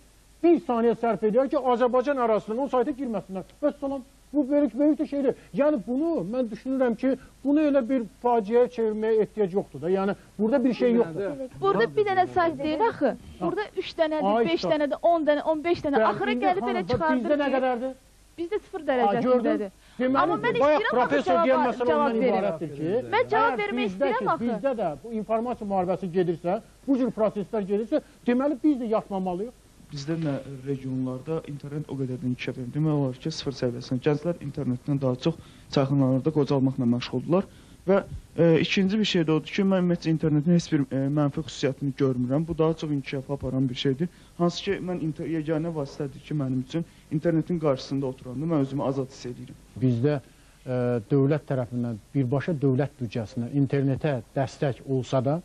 bir saniyə sərf edir ki, Azərbaycan ərazisindən o sayta girməsinlər. Və salam, Bu böyük də şeydir. Yəni bunu mən düşünürəm ki, bunu elə bir faciəyə çevirməyə ehtiyac yoxdur da. Yəni burada bir şey yoxdur. Burada bir dənə sayt deyil axı. Burada 3 dənədir, 5 dənədir, 10 dənə, 15 dənə. Axıra gəlib elə çıxardır Bizdə nə ki, qədərdir? bizdə 0 dərəcəsindədir. Amma mən istəyirəm axı cavab verim. Mən cavab vermək istəyirəm axı. Bizdə də bu informasiya müharibəsi gedirsə, bu cür proseslər gedirsə, deməli biz də yatmamalıyıq. Bizdə regionlarda internet o qədər də inkişaf edir. Demək olar ki, sıfır səviyyəsində gənclər internetdən daha çox çayxanalarda qocalmaqla məşğuldurlar. Və ikinci bir şey də odur ki, mən ümumiyyətlə internetin heç bir mənfi xüsusiyyətini görmürəm. Bu daha çox inkişafa aparan bir şeydir. Hansı ki, mən yeganə vasitədir ki, mənim üçün internetin qarşısında oturanda mən özümü azad hiss edirəm. Bizdə dövlət tərəfindən birbaşa dövlət büdcəsinə internetə dəstək olsa da,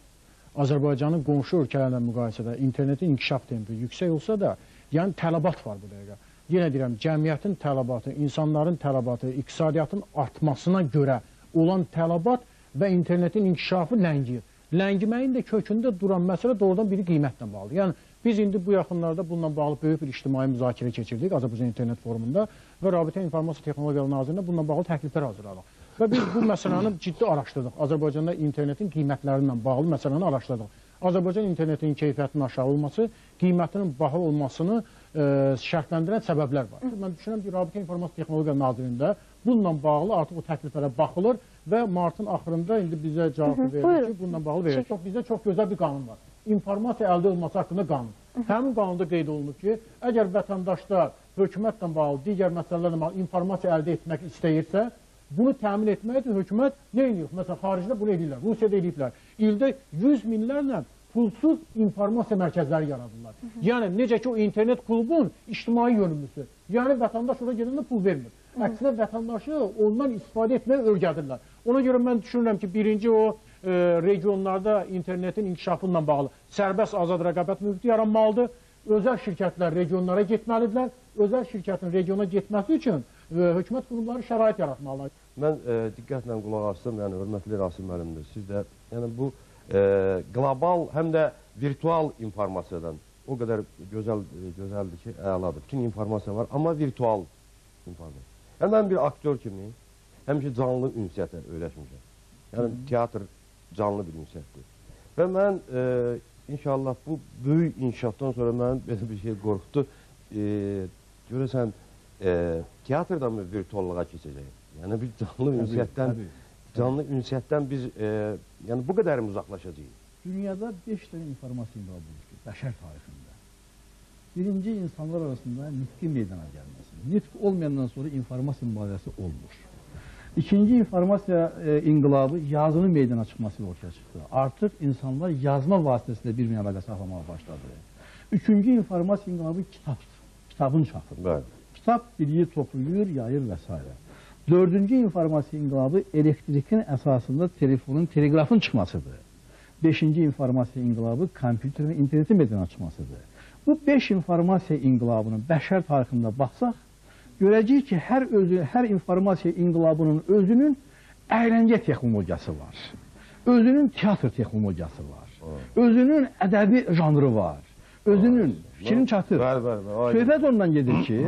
Azərbaycanın qonşu ölkələrlə müqayisədə internetin inkişaf tempi yüksək olsa da, yəni tələbat var bu dəqiqə. Yenə deyirəm, cəmiyyətin tələbatı, insanların tələbatı, iqtisadiyyatın artmasına görə olan tələbat və internetin inkişafı ləngiyir. Ləngiməyin də kökündə duran məsələ doğrudan biri qiymətlə bağlı. Yəni, biz indi bu yaxınlarda bununla bağlı böyük bir ictimai müzakirə keçirdik Azərbaycan İnternet Forumunda və Rabitə İnformasiya Texnologiyaları Nazirliyində bununla bağlı təkliflər hazırladıq. Və biz bu məsələni ciddi araşdırdıq. Azərbaycanda internetin qiymətlərindən bağlı məsələni araşdırdıq. Azərbaycan internetinin keyfiyyətinin aşağı olması, qiymətinin baha olmasını şərtləndirən səbəblər var. Mən düşünürəm ki, Rabitə İnformasiya Texnologiyaları Nazirliyində bununla bağlı artıq o təkliflərə baxılır və martın axırında indi bizə cavab verir ki, bununla bağlı verir. Bizdə çox gözəl bir qanun var. İnformasiya əldə olması haqqında qanun. Həmin qanunda qeyd olunur ki, əgər vətəndaşlar hökumətlə bağlı, digər məsələlərlə bağlı informasiya əldə etmək istəyirsə, bunu təmin etmək üçün hökumət nə edir? Məsələn, xaricdə bunu edirlər, Rusiyada edirlər. İldə 100 minlərlə pulsuz informasiya mərkəzləri yaradırlar. Yəni, necə ki, o internet klubun ictimai yönümlüsü. Yəni, vətəndaş oraya gedəndə pul vermir. Əksinə, vətəndaşı ondan istifadə etməyə öyrədirlər. Ona görə mən düşünürəm ki, birinci o regionlarda internetin inkişafı ilə bağlı sərbəst azad rəqabət mühiti yaranmalıdır. Özəl şirkətlər regionlara getməlidirlər. Özəl şirkətin regiona getməsi üçün hökumət qurumları şərait yaratmalıdır. Mən diqqətlə qulaq asdım, yəni hörmətli Rasim müəllimdir. Siz də yəni bu qlobal həm də virtual informasiyadan o qədər gözəldir ki, əladır. Bütün informasiya var, amma virtual informasiya. Yəni mən bir aktyor kimi həmişə canlı ünsiyyətə öyrəşmişəm. Yəni teatr canlı bir ünsiyyətdir. Və mən inşallah bu böyük inkişafdan sonra mən belə bir şey qorxdu. Görəsən teatrda mı virtuallığa keçəcək? Yəni bir canlı ünsiyyətdən biz yəni bu qədər uzaqlaşacağıq. Dünyada 5 dənə informasiya inqilabı olmuşdur bəşər tarixində. Birinci, insanlar arasında nitqin meydana gəlməsi. Nitq olmayandan sonra informasiya mübadiləsi olmur. İkinci, informasiya inqilabı yazının meydana çıxması ortaya çıxdı. Artıq insanlar yazma vasitəsilə bir əlaqə saxlamağa başladı. Üçüncü, informasiya inqilabı kitabdır. Kitabın çapıdır. Kitab biliyi toplayır, yayır və s. Dördüncü, informasiya inqilabı elektrikin əsasında telefonun, teleqrafın çıxmasıdır. Beşinci, informasiya inqilabı kompüter və internetin meydana çıxmasıdır. Bu 5 informasiya inqilabının bəşər tarixində baxsaq, görəcəyik ki, hər informasiya inqilabının özünün əyləncə texnologiyası var. Özünün teatr texnologiyası var. Özünün ədəbi janrı var. Özünün fikrin çatır. Söhbət ondan gedir ki,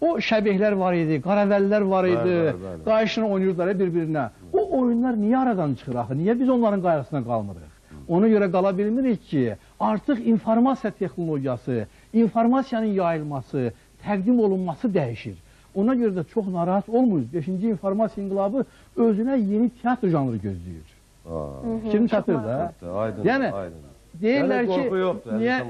o şəbihlər var idi, qaravəllər var idi, qayışını oynayırdılar bir-birinə. O oyunlar niyə aradan çıxır axı? Niyə biz onların qayğısına qalmırıq? Ona görə qala bilmirik ki, artıq informasiya texnologiyası, informasiyanın yayılması, təqdim olunması dəyişir. Ona görə də çox narahat olmuyuz. 5-ci informasiya inqilabı özünə yeni teatr janrı gözləyir. Fikrim çatır da. Yəni, deyirlər ki,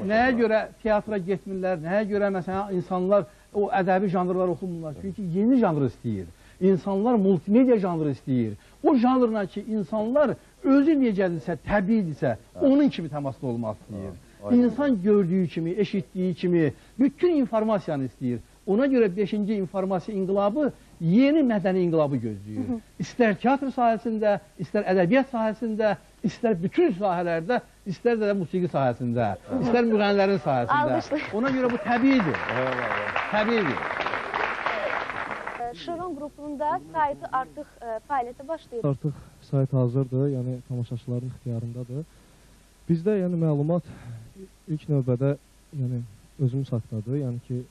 nəyə görə teatra getmirlər, nəyə görə məsələn insanlar o ədəbi janrlar oxumurlar. Çünki yeni janrı istəyir. İnsanlar multimedia janrı istəyir. O janrına ki, insanlar özü necədirsə, təbiidirsə, onun kimi təmaslı olmaq istəyir. İnsan gördüyü kimi, eşitdiyi kimi bütün informasiyanı istəyir. Ona görə 5-ci informasiya inqilabı yeni mədəni inqilabı gözləyir. İstər teatr sahəsində, istər ədəbiyyat sahəsində, istər bütün sahələrdə, istər də musiqi sahəsində, istər müğənnilərin sahəsində. Ona görə bu təbiidir. Təbiidir. Şırın qrupunda saytı artıq fəaliyyətə başlayır. Artıq sayt hazırdır, yəni tamaşaçıların ixtiyarındadır. Bizdə yəni məlumat ilk növbədə yəni özümüz haqqdadır. Yəni ki,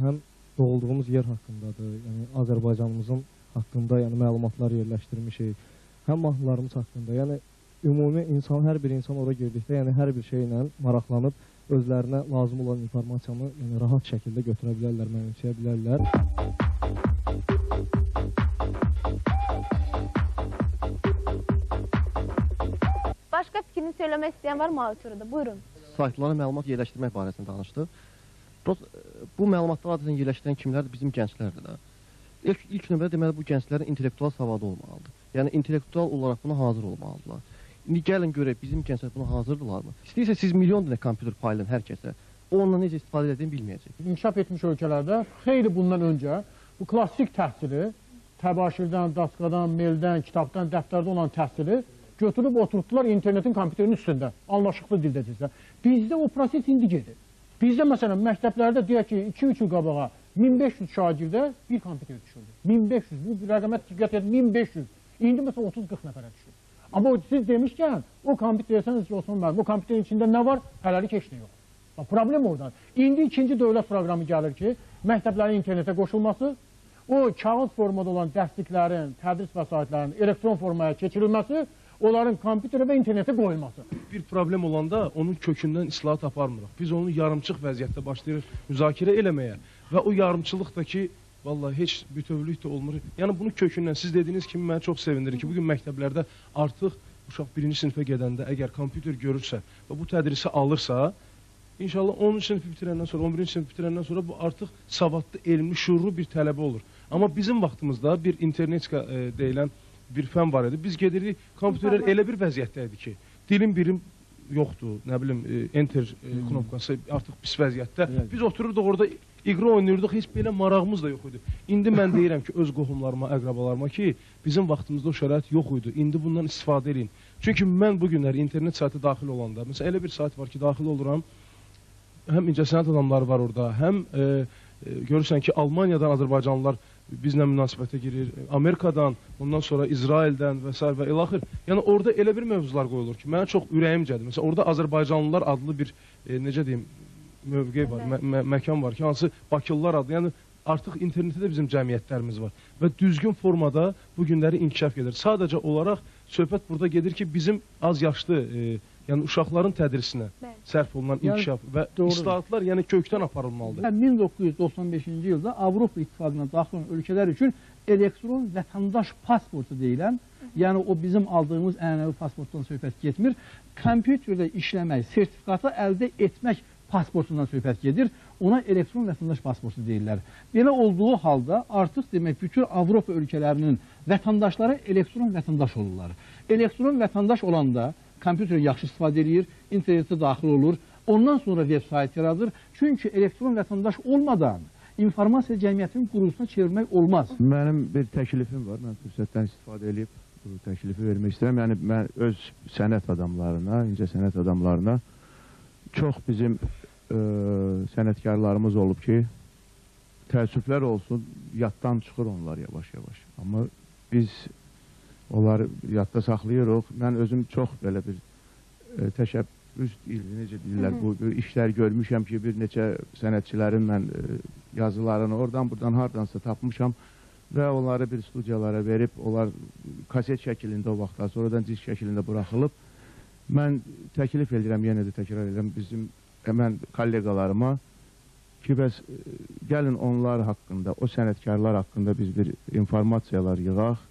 həm doğulduğumuz yer haqqındadır. Yəni Azərbaycanımızın haqqında yəni məlumatlar yerləşdirmişik. Həm mahnılarımız haqqında. Yəni ümumi insan, hər bir insan ora girdikdə, yəni hər bir şeylə maraqlanıb özlərinə lazım olan informasiyanı yəni rahat şəkildə götürə bilərlər, mənimsəyə bilərlər. Başqa fikrini söyləmək istəyən var mı auditoriyada? Buyurun. Saytlara məlumat yerləşdirmək barəsində danışdıq. Bu məlumatları adətən yerləşdirən kimlərdir? Bizim gənclərdir də. İlk növbədə deməli bu gənclərin intellektual savadı olmalıdır. Yəni intellektual olaraq buna hazır olmalıdırlar. İndi gəlin görək bizim gənclər buna hazırdırlarmı? İstəyirsə siz milyon dənə kompüter paylayın hər kəsə. O ondan necə istifadə edəcəyini bilməyəcək. İnkişaf etmiş ölkələrdə xeyli bundan öncə bu klassik təhsili, təbaşirdən, daskadan, maildən, kitabdan, dəftərdə olan təhsili götürüb oturtdular internetin kompüterin üstündə, anlaşıqlı dildə deyirsə. Bizdə o proses indi gedir. Bizdə məsələn məktəblərdə deyək ki, 2-3 il qabağa 1500 şagirdə bir kompüter düşürdü. 1500, bu rəqəmət diqqət edin, 1500. İndi məsələn 30-40 nəfərə düşür. Amma siz demişkən, o kompüter desəniz Osman müəllim, o kompüterin içində nə var? Hələlik heç nə yox. Problem oradan. İndi ikinci dövlət proqramı gəlir ki, məktəblərin internetə qoşulması, o kağıt formada olan dərsliklərin, tədris vəsaitlərinin elektron formaya keçirilməsi, onların kompüterə və internetə qoyulması. Bir problem olanda onun kökündən islahat aparmırıq. Biz onu yarımçıq vəziyyətdə başlayırıq müzakirə eləməyə və o yarımçılıq da ki, vallahi heç bütövlük də olmur. Yəni bunu kökündən, siz dediyiniz kimi mənə çox sevindirir ki, bugün məktəblərdə artıq uşaq 1-ci sinifə gedəndə əgər kompüter görürsə və bu tədrisi alırsa, İnşallah 10-cu sinifi bitirəndən sonra, 11-ci sinifi bitirəndən sonra bu artıq savadlı, elmli, şuurlu bir tələbə olur. Amma bizim vaxtımızda bir internetika deyilən bir fən var idi. Biz gedirik, kompüterlər elə bir vəziyyətdə idi ki, dilim birim yoxdur, nə bilim, enter knopkası artıq pis vəziyyətdə. Biz otururduq orada, iqra oynayırdıq, heç belə marağımız da yox idi. İndi mən deyirəm ki, öz qohumlarıma, əqrabalarıma ki, bizim vaxtımızda o şərait yox idi. İndi bundan istifadə edin. Çünki mən bu günlər internet saytı daxil olanda, məsələn, elə bir sayt var ki, daxil oluram, həm incəsənət adamları var orada, həm görürsən ki, Almaniyadan Azərbaycanlılar bizlə münasibətə girir, Amerikadan, ondan sonra İsraildən və s. və ilaxır. Yəni orada elə bir mövzular qoyulur ki, mənə çox ürəyim gəlir. Məsələn, orada Azərbaycanlılar adlı bir, necə deyim, mövqe var, məkan var ki, hansı Bakılılar adlı, yəni artıq internetdə də bizim cəmiyyətlərimiz var və düzgün formada bu günləri inkişaf edir. Sadəcə olaraq söhbət burada gedir ki, bizim az yaşlı, yəni uşaqların tədrisinə sərf olunan inkişaf və islahatlar yəni kökdən aparılmalıdır. 1995-ci ildə Avropa İttifaqına daxil olan ölkələr üçün elektron vətəndaş pasportu deyilən, yəni o bizim aldığımız ənənəvi pasportdan söhbət getmir, kompüterdə işləmək, sertifikatı əldə etmək pasportundan söhbət gedir, ona elektron vətəndaş pasportu deyirlər. Belə olduğu halda artıq demək bütün Avropa ölkələrinin vətəndaşları elektron vətəndaş olurlar. Elektron vətəndaş olanda kompüter yaxşı istifadə edir, internetə daxil olur, ondan sonra veb-sayt yaradır. Çünki elektron vətəndaş olmadan informasiya cəmiyyətinin quruluşuna çevirmək olmaz. Mənim bir təklifim var, mən fürsətdən istifadə edib bu təklifi vermək istəyirəm. Yəni, mən öz sənət adamlarına, incəsənət adamlarına çox bizim sənətkarlarımız olub ki, təəssüflər olsun, yaddan çıxır onlar yavaş-yavaş. Amma biz onları yadda saxlayırıq. Mən özüm çox belə bir təşəbbüs necə deyirlər, bu işlər görmüşəm ki, bir neçə sənətçilərin mən yazılarını oradan-buradan hardansa tapmışam və onları bir studiyalara verib, onlar kaset şəklində o vaxtlar, sonradan disk şəklində buraxılıb. Mən təklif edirəm, yenə də təkrar edirəm bizim həmən kollegalarıma ki, bəs gəlin onlar haqqında, o sənətkarlar haqqında biz bir informasiyalar yığaq.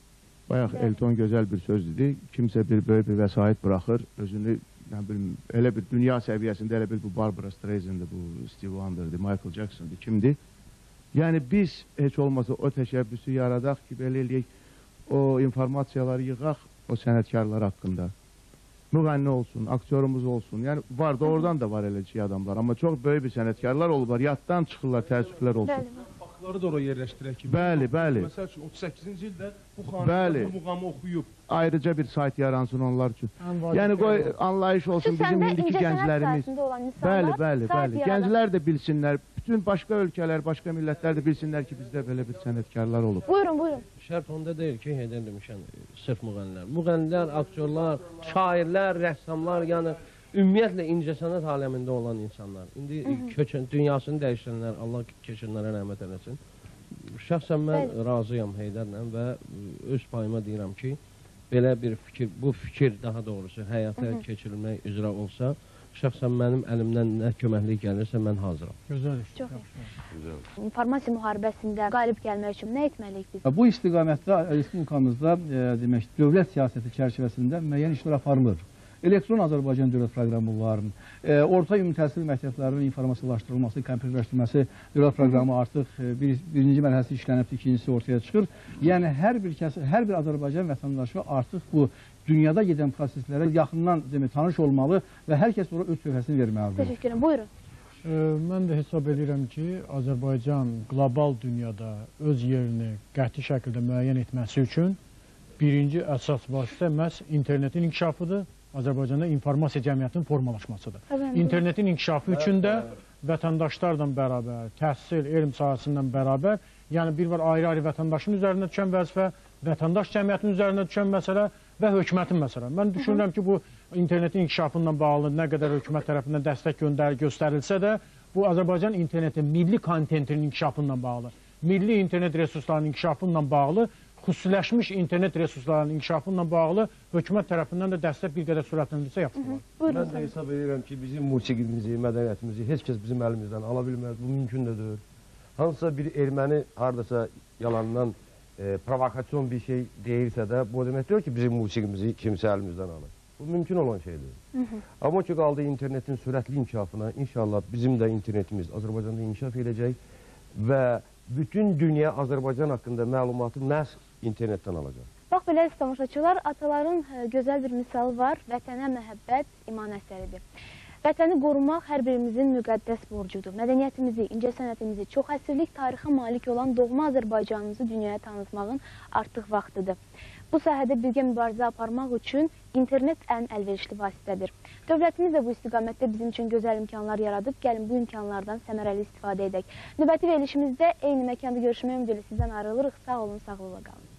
Bayaq Elton gözəl bir söz dedi, kimsə bir böyük bir vəsait buraxır, özünü elə bir dünya səviyyəsində, elə bir bu Barbara Streisand'dır, bu Steve Wonder'dır, Michael Jackson'dır, kimdir? Yəni biz heç olmasa o təşəbbüsü yaradaq ki, belə eləyək, o informasiyaları yığaq o sənətkarlar haqqında. Müğənni olsun, aktyorumuz olsun, yəni var, doğrudan da var eləcək adamlar, amma çox böyük bir sənətkarlar olublar, yaddan çıxırlar, təəssüflər olsun. Faktları da oraya yerləşdirək ki, bəli. Məsəl üçün 38-ci ildə bu xanədə bu muğamı oxuyub. Ayrıca bir sayt yaransın onlar üçün. Yəni qoy anlayış olsun bizim indiki gənclərimiz. Bəli. Gənclər də bilsinlər, bütün başqa ölkələr, başqa millətlər də bilsinlər ki, bizdə belə bir sənətkarlar olub. Buyurun. Şərt onda deyil ki, hedən demişən, sırf müğənnilər. Müğənnilər, aktyorlar, şairlər, rəssamlar, yəni ümumiyyətlə incəsənət aləmində olan insanlar, indi dünyasını dəyişənlər, Allah keçənlərə rəhmət eləsin. Şəxsən mən razıyam Heydərlə və öz payıma deyirəm ki, belə bir fikir, bu fikir daha doğrusu həyata keçirilmək üzrə olsa, şəxsən mənim əlimdən nə köməklik gəlirsə mən hazıram. Gözəl. Çox yaxşı. İnformasiya müharibəsində qalib gəlmək üçün nə etməliyik biz? Bu istiqamətdə respublikamızda demək, dövlət siyasəti çərçivəsində müəyyən işlər aparılır. Elektron Azərbaycan dövlət proqramı var. Orta ümumi təhsil məktəblərinin informasiyalaşdırılması, kompüterləşdirilməsi dövlət proqramı artıq birinci mərhələsi işlənib, ikincisi ortaya çıxır. Yəni hər bir Azərbaycan vətəndaşı artıq bu dünyada gedən proseslərə yaxından tanış olmalı və hər kəs ora öz töhfəsini verməlidir. Təşəkkür ederim. Buyurun. Mən də hesab edirəm ki, Azərbaycan qlobal dünyada öz yerini qəti şəkildə müəyyən etməsi üçün birinci əsas vasitə məhz internetin inkişafıdır. Azərbaycanda informasiya cəmiyyətinin formalaşmasıdır. İnternetin inkişafı üçün də vətəndaşlarla bərabər, təhsil, elm sahəsindən bərabər, yəni bir var ayrı-ayrı vətəndaşın üzərində düşən vəzifə, vətəndaş cəmiyyətinin üzərində düşən məsələ və hökumətin məsələ. Mən düşünürəm ki, bu internetin inkişafından bağlı nə qədər hökumət tərəfindən dəstək göstərilsə də, bu Azərbaycan internetin milli kontentinin inkişafından bağlı, milli internet resurslarının inkişafından bağlı, xüsusiləşmiş internet resurslarının inkişafına bağlı hökumət tərəfindən də dəstək bir qədər sürətləndirsə yapsınlar. Mən də hesab edirəm ki, bizim musiqimizi, mədəniyyətimizi heç kəs bizim əlimizdən ala bilməz, bu mümkün də deyil. Hansısa bir erməni haradasa yalandan provokasyon bir şey deyirsə də, bu demək deyir ki, bizim musiqimizi kimsə əlimizdən alır. Bu mümkün olan şeydir. Amma ki, qaldı internetin sürətli inkişafına, inşallah bizim də internetimiz Azərbaycanda inkişaf edəcək və bütün dünya Azərbaycan haqqında məlumatı məhz internetdən alacaq. Bax, belə tamaşaçılar, ataların gözəl bir misalı var. Vətənə məhəbbət iman əsəridir. Vətəni qorumaq hər birimizin müqəddəs borcudur. Mədəniyyətimizi, incəsənətimizi, çox əsrlik tarixə malik olan doğma Azərbaycanımızı dünyaya tanıtmağın artıq vaxtıdır. Bu sahədə birgə mübarizə aparmaq üçün internet ən əlverişli vasitədir. Dövlətimiz də bu istiqamətdə bizim üçün gözəl imkanlar yaradıb, gəlin bu imkanlardan səmərəli istifadə edək. Növbəti verilişimizdə eyni məkanda görüşmək ümidi ilə sizdən ayrılırıq. Sağ olun, sağlıqla qalın.